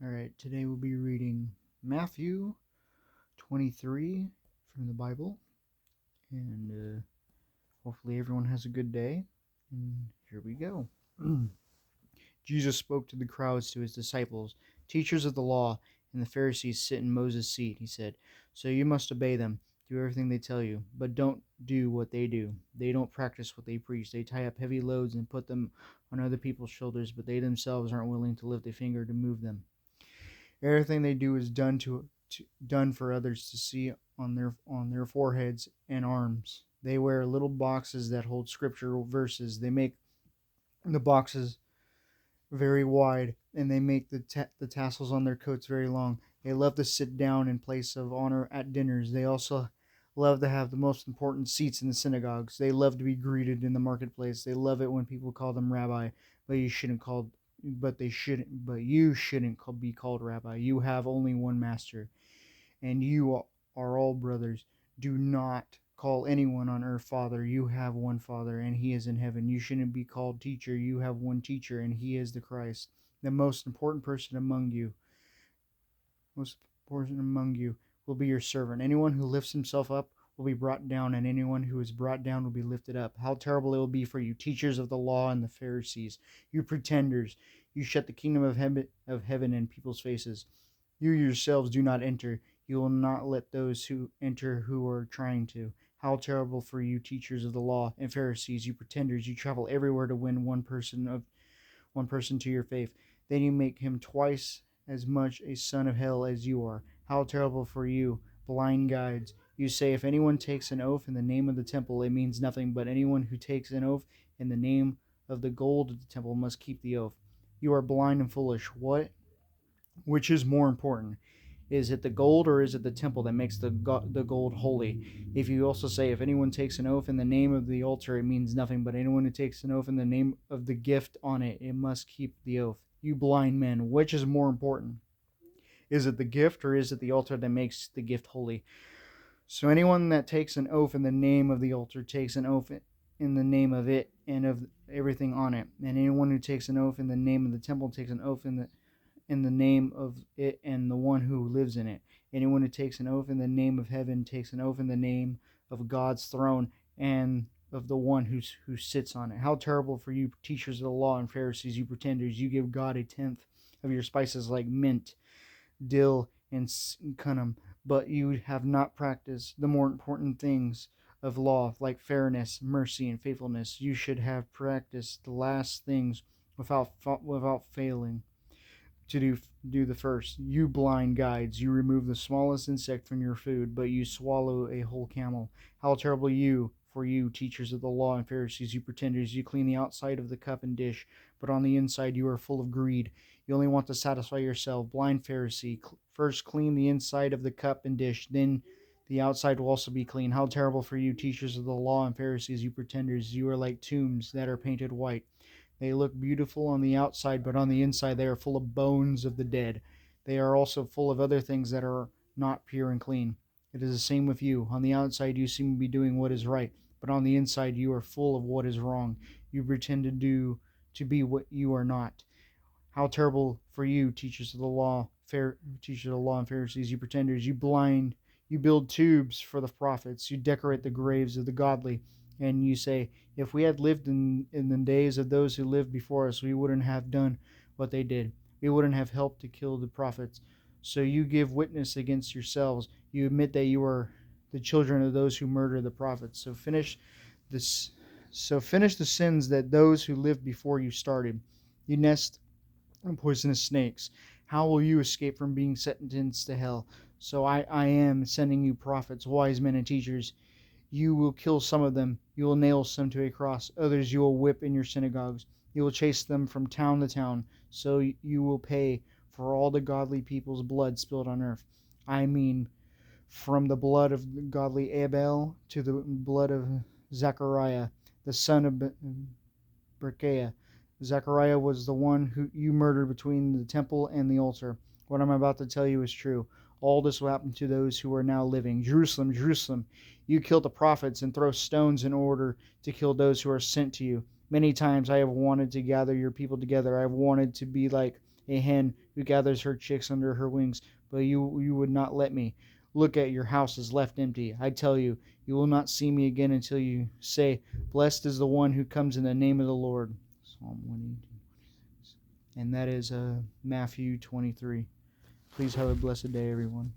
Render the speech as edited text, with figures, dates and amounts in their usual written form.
All right, today we'll be reading Matthew 23 from the Bible, and hopefully everyone has a good day. And here we go. Jesus spoke to the crowds, to his disciples. Teachers of the law and the Pharisees sit in Moses' seat, he said. So you must obey them, do everything they tell you, but don't do what they do. They don't practice what they preach. They tie up heavy loads and put them on other people's shoulders, but they themselves aren't willing to lift a finger to move them. Everything they do is done for others to see on their foreheads and arms. They wear little boxes that hold scripture verses. They make the boxes very wide, and they make the tassels on their coats very long. They love to sit down in place of honor at dinners. They also love to have the most important seats in the synagogues. They love to be greeted in the marketplace. They love it when people call them rabbi, but you shouldn't call but they shouldn't but you shouldn't be called rabbi. You have only one master, and you are all brothers. Do not call anyone on earth father. You have one Father, and he is in heaven. You shouldn't be called teacher. You have one teacher, and he is the Christ. The most important among you will be your servant. Anyone who lifts himself up will be brought down, and anyone who is brought down will be lifted up. How terrible it will be for you, teachers of the law and the Pharisees, you pretenders! You shut the kingdom of heaven in people's faces. You yourselves do not enter. You will not let those who enter who are trying to. How terrible for you, teachers of the law and Pharisees, you pretenders! You travel everywhere to win one person to your faith. Then you make him twice as much a son of hell as you are. How terrible for you, blind guides! You say, if anyone takes an oath in the name of the temple, it means nothing, but anyone who takes an oath in the name of the gold of the temple must keep the oath. You are blind and foolish. Which is more important? Is it the gold, or is it the temple that makes the gold holy? If you also say, if anyone takes an oath in the name of the altar, it means nothing, but anyone who takes an oath in the name of the gift on it, it must keep the oath. You blind men, which is more important? Is it the gift, or is it the altar that makes the gift holy? So anyone that takes an oath in the name of the altar takes an oath in the name of it and of everything on it. And anyone who takes an oath in the name of the temple takes an oath in the name of it and the one who lives in it. Anyone who takes an oath in the name of heaven takes an oath in the name of God's throne and of the one who sits on it. How terrible for you, teachers of the law and Pharisees, you pretenders! You give God a tenth of your spices like mint, dill, and cummin, but you have not practiced the more important things of law, like fairness, mercy, and faithfulness. You should have practiced the last things without failing to do the first. You blind guides, you remove the smallest insect from your food, but you swallow a whole camel. How terrible for you, teachers of the law and Pharisees, you pretenders! You clean the outside of the cup and dish, but on the inside you are full of greed. You only want to satisfy yourself. Blind Pharisee, first clean the inside of the cup and dish, then the outside will also be clean. How terrible for you, teachers of the law and Pharisees, you pretenders! You are like tombs that are painted white. They look beautiful on the outside, but on the inside they are full of bones of the dead. They are also full of other things that are not pure and clean. It is the same with you. On the outside you seem to be doing what is right, but on the inside you are full of what is wrong. You pretend to be what you are not. How terrible for you, teachers of the law and Pharisees, you pretenders! You build tombs for the prophets. You decorate the graves of the godly, and you say, if we had lived in the days of those who lived before us, we wouldn't have done what they did. We wouldn't have helped to kill the prophets. So you give witness against yourselves. You admit that you are the children of those who murder the prophets. This. So finish the sins that those who lived before you started. You nest in poisonous snakes. How will you escape from being sentenced to hell? So I am sending you prophets, wise men, and teachers. You will kill some of them. You will nail some to a cross. Others you will whip in your synagogues. You will chase them from town to town. So you will pay for all the godly people's blood spilled on earth. I mean, from the blood of the godly Abel to the blood of Zechariah, the son of Berechiah. Zechariah was the one who you murdered between the temple and the altar. What I'm about to tell you is true. All this will happen to those who are now living. Jerusalem, Jerusalem, you kill the prophets and throw stones in order to kill those who are sent to you. Many times I have wanted to gather your people together. I have wanted to be like a hen who gathers her chicks under her wings, but you would not let me. Look, at your house is left empty. I tell you, you will not see me again until you say, Blessed is the one who comes in the name of the Lord. Psalm 118. And that is Matthew 23. Please have a blessed day, everyone.